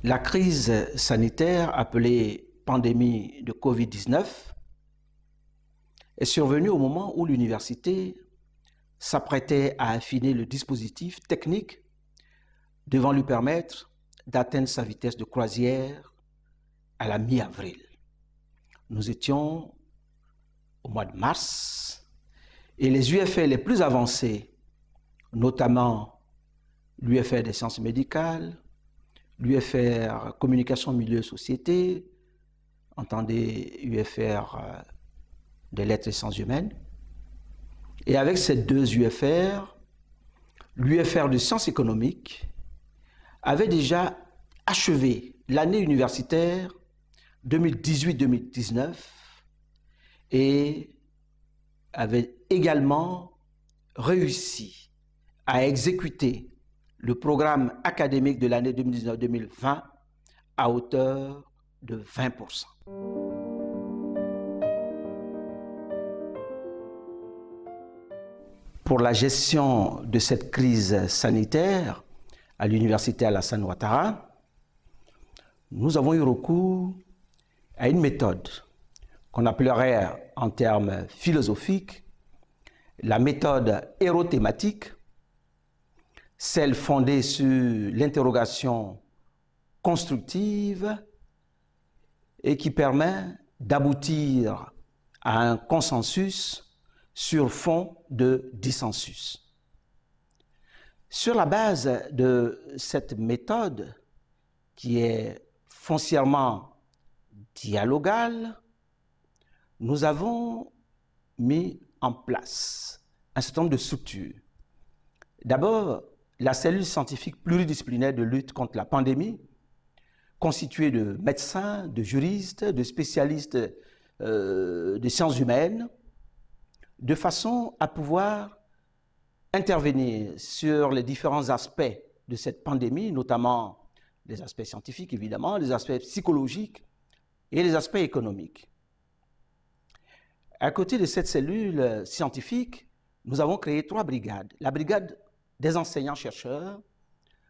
La crise sanitaire appelée pandémie de Covid-19 est survenue au moment où l'université s'apprêtait à affiner le dispositif technique devant lui permettre d'atteindre sa vitesse de croisière à la mi-avril. Nous étions au mois de mars et les UFR les plus avancés, notamment l'UFR des sciences médicales, l'UFR communication, milieu, société, entendez UFR des lettres et sciences humaines. Et avec ces deux UFR, l'UFR de sciences économiques avait déjà achevé l'année universitaire 2018-2019 et avait également réussi à exécuter le programme académique de l'année 2019-2020 à hauteur de 20%. Pour la gestion de cette crise sanitaire à l'université Alassane Ouattara, nous avons eu recours à une méthode qu'on appellerait en termes philosophiques la méthode érothématique, celle fondée sur l'interrogation constructive et qui permet d'aboutir à un consensus sur fond de dissensus. Sur la base de cette méthode qui est foncièrement dialogale, nous avons mis en place un certain nombre de structures. D'abord, la cellule scientifique pluridisciplinaire de lutte contre la pandémie, constituée de médecins, de juristes, de spécialistes des sciences humaines, de façon à pouvoir intervenir sur les différents aspects de cette pandémie, notamment les aspects scientifiques évidemment, les aspects psychologiques et les aspects économiques. À côté de cette cellule scientifique, nous avons créé 3 brigades. La brigade des enseignants-chercheurs,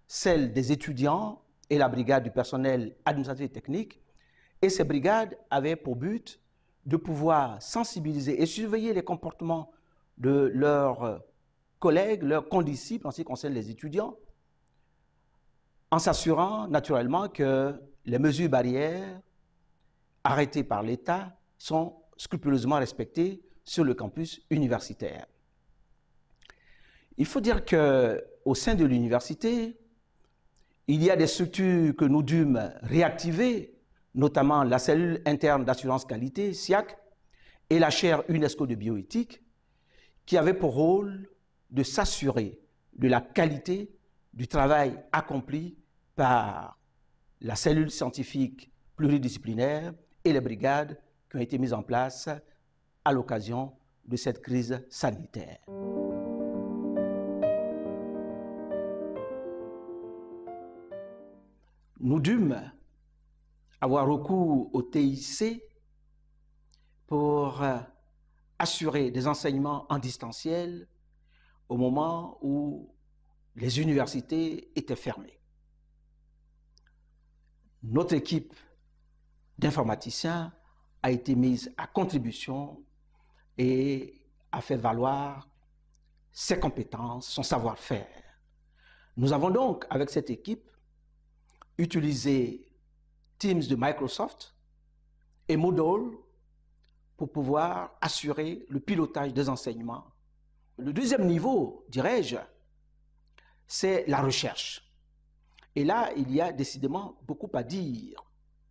celle des étudiants et la brigade du personnel administratif et technique. Et ces brigades avaient pour but de pouvoir sensibiliser et surveiller les comportements de leurs collègues, leurs condisciples en ce qui concerne les étudiants, en s'assurant naturellement que les mesures barrières arrêtées par l'État sont scrupuleusement respectées sur le campus universitaire. Il faut dire qu'au sein de l'université, il y a des structures que nous dûmes réactiver, notamment la cellule interne d'assurance qualité, SIAC, et la chaire UNESCO de bioéthique, qui avaient pour rôle de s'assurer de la qualité du travail accompli par la cellule scientifique pluridisciplinaire et les brigades qui ont été mises en place à l'occasion de cette crise sanitaire. Nous dûmes avoir recours au TIC pour assurer des enseignements en distanciel au moment où les universités étaient fermées. Notre équipe d'informaticiens a été mise à contribution et a fait valoir ses compétences, son savoir-faire. Nous avons donc, avec cette équipe, utilisé Teams de Microsoft et Moodle pour pouvoir assurer le pilotage des enseignements. Le deuxième niveau, dirais-je, c'est la recherche. Et là, il y a décidément beaucoup à dire.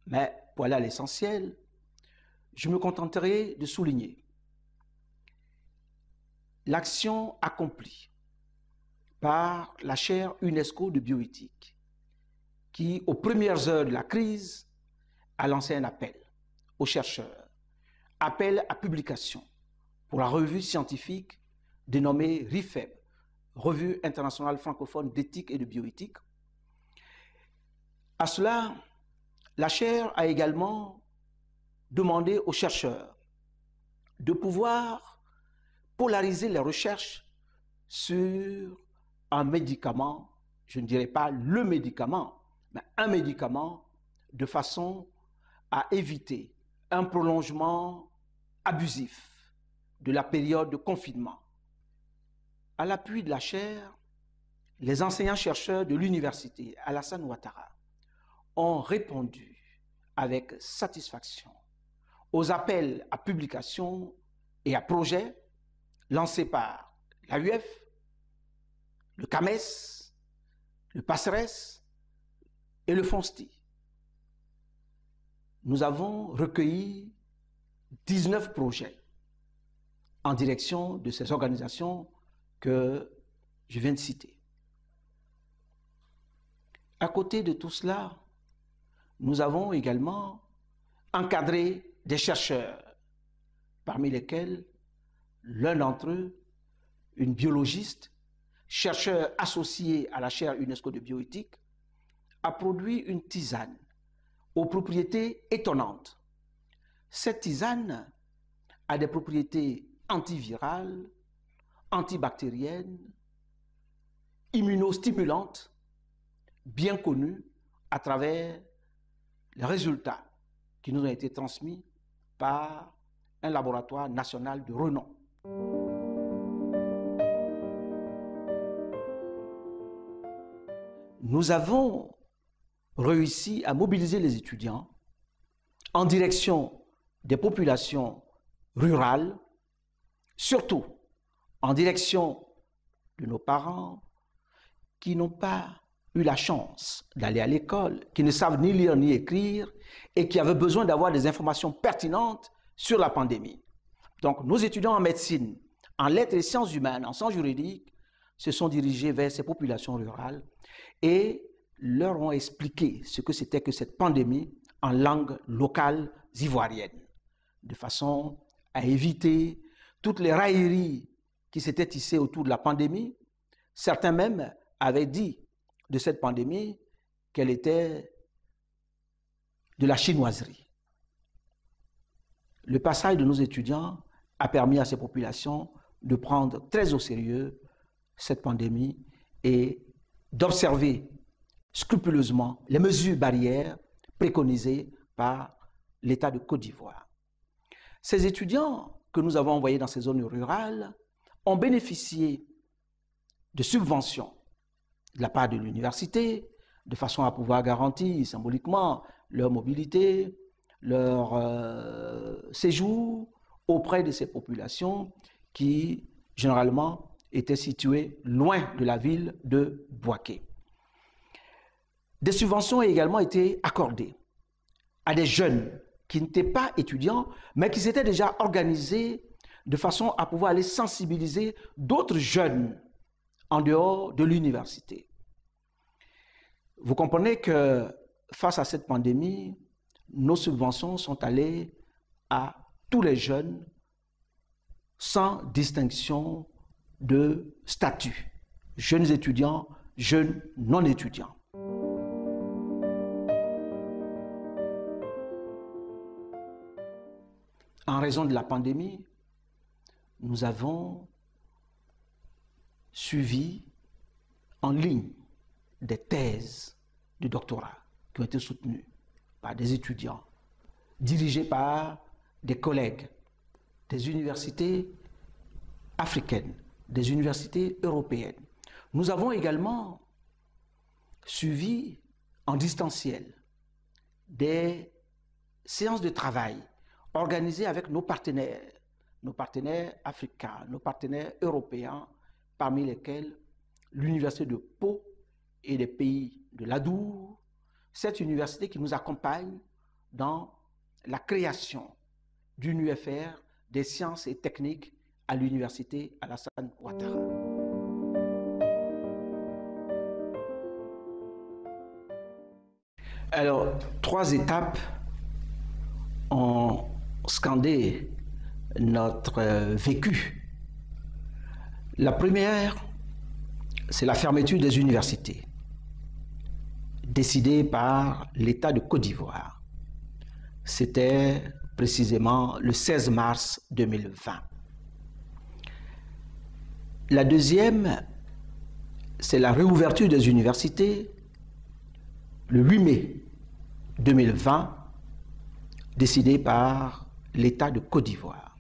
Mais pour aller à l'essentiel, je me contenterai de souligner l'action accomplie par la chaire UNESCO de bioéthique qui, aux premières heures de la crise, a lancé un appel aux chercheurs, appel à publication pour la revue scientifique dénommée RIFEB, Revue internationale francophone d'éthique et de bioéthique. À cela, la chaire a également demandé aux chercheurs de pouvoir polariser les recherches sur un médicament, je ne dirais pas le médicament, un médicament de façon à éviter un prolongement abusif de la période de confinement. À l'appui de la chaire, les enseignants-chercheurs de l'université Alassane Ouattara ont répondu avec satisfaction aux appels à publication et à projets lancés par l'AUF, le CAMES, le PASSERES et le FONSTI. Nous avons recueilli 19 projets en direction de ces organisations que je viens de citer. À côté de tout cela, nous avons également encadré des chercheurs, parmi lesquels l'un d'entre eux, une biologiste, chercheur associé à la chaire UNESCO de bioéthique, a produit une tisane aux propriétés étonnantes. Cette tisane a des propriétés antivirales, antibactériennes, immunostimulantes, bien connues à travers les résultats qui nous ont été transmis par un laboratoire national de renom. Nous avons réussi à mobiliser les étudiants en direction des populations rurales, surtout en direction de nos parents qui n'ont pas eu la chance d'aller à l'école, qui ne savent ni lire ni écrire et qui avaient besoin d'avoir des informations pertinentes sur la pandémie. Donc, nos étudiants en médecine, en lettres et sciences humaines, en sciences juridiques, se sont dirigés vers ces populations rurales et leur ont expliqué ce que c'était que cette pandémie en langue locale ivoirienne, de façon à éviter toutes les railleries qui s'étaient tissées autour de la pandémie. Certains même avaient dit de cette pandémie qu'elle était de la chinoiserie. Le passage de nos étudiants a permis à ces populations de prendre très au sérieux cette pandémie et d'observer scrupuleusement les mesures barrières préconisées par l'État de Côte d'Ivoire. Ces étudiants que nous avons envoyés dans ces zones rurales ont bénéficié de subventions de la part de l'université, de façon à pouvoir garantir symboliquement leur mobilité, leur séjour auprès de ces populations qui, généralement, étaient situées loin de la ville de Bouaké. Des subventions ont également été accordées à des jeunes qui n'étaient pas étudiants, mais qui s'étaient déjà organisés de façon à pouvoir aller sensibiliser d'autres jeunes en dehors de l'université. Vous comprenez que face à cette pandémie, nos subventions sont allées à tous les jeunes sans distinction de statut, jeunes étudiants, jeunes non étudiants. En raison de la pandémie, nous avons suivi en ligne des thèses de doctorat qui ont été soutenues par des étudiants, dirigés par des collègues des universités africaines, des universités européennes. Nous avons également suivi en distanciel des séances de travail organisées avec nos partenaires africains, nos partenaires européens, parmi lesquels l'université de Pau et les pays de l'Adour, cette université qui nous accompagne dans la création d'une UFR des sciences et techniques à l'université Alassane Ouattara. Alors, 3 étapes ont scandé notre vécu. La première, c'est la fermeture des universités, décidée par l'État de Côte d'Ivoire. C'était précisément le 16 mars 2020. La deuxième, c'est la réouverture des universités le 8 mai 2020, décidée par l'État de Côte d'Ivoire.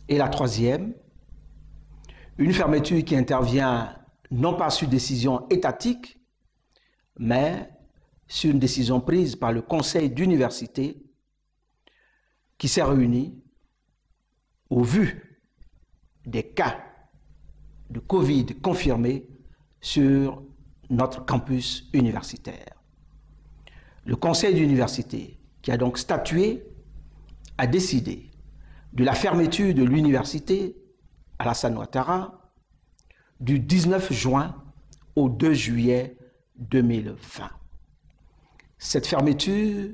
Et la troisième, une fermeture qui intervient non pas sur décision étatique, mais sur une décision prise par le conseil d'université qui s'est réuni au vu des cas de Covid confirmés sur notre campus universitaire. Le conseil d'université, qui a donc statué, a décidé de la fermeture de l'université Alassane Ouattara du 19 juin au 2 juillet 2020. Cette fermeture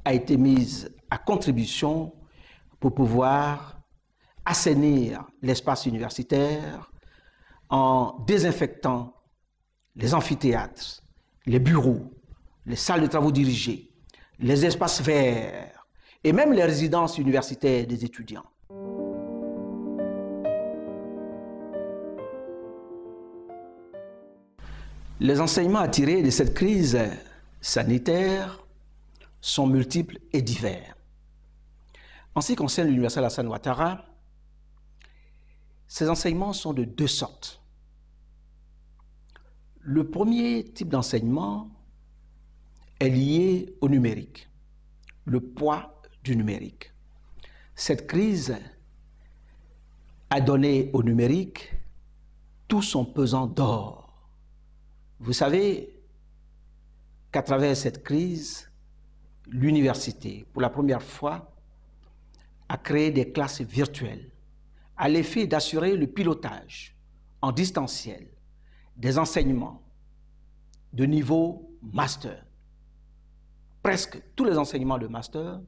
a été mise à contribution pour pouvoir assainir l'espace universitaire en désinfectant les amphithéâtres, les bureaux, les salles de travaux dirigés, les espaces verts et même les résidences universitaires des étudiants. Les enseignements à tirer de cette crise sanitaire sont multiples et divers. En ce qui concerne l'université Alassane Ouattara, ces enseignements sont de deux sortes. Le premier type d'enseignement est lié au numérique, le poids du numérique. Cette crise a donné au numérique tout son pesant d'or. Vous savez qu'à travers cette crise, l'université, pour la première fois, a créé des classes virtuelles à l'effet d'assurer le pilotage en distanciel des enseignements de niveau master. Presque tous les enseignements de master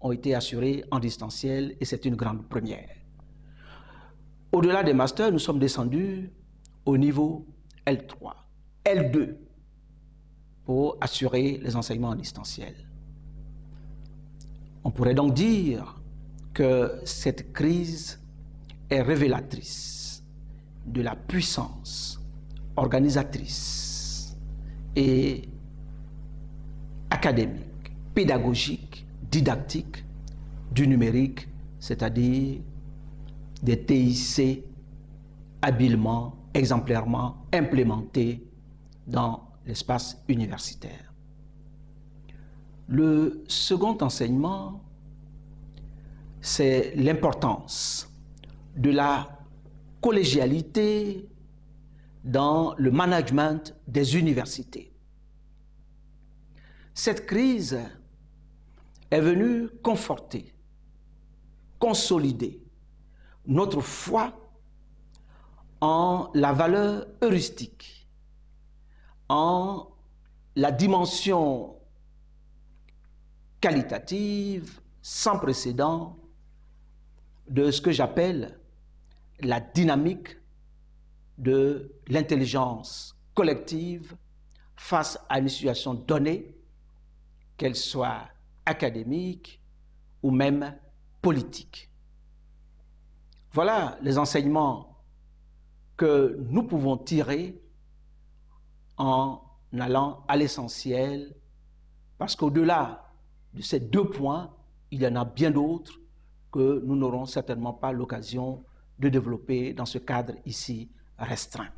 ont été assurés en distanciel et c'est une grande première. Au-delà des masters, nous sommes descendus au niveau L3, L2 pour assurer les enseignements en distanciel. On pourrait donc dire que cette crise est révélatrice de la puissance organisatrice et académique, pédagogique, didactique du numérique, c'est-à-dire des TIC habilement, exemplairement implémentés dans l'espace universitaire. Le second enseignement, c'est l'importance de la collégialité dans le management des universités. Cette crise est venue conforter, consolider notre foi en la valeur heuristique, en la dimension qualitative sans précédent de ce que j'appelle la dynamique de l'intelligence collective face à une situation donnée, qu'elle soit académique ou même politique. Voilà les enseignements que nous pouvons tirer en allant à l'essentiel, parce qu'au-delà de ces deux points, il y en a bien d'autres que nous n'aurons certainement pas l'occasion de développer dans ce cadre ici restreint.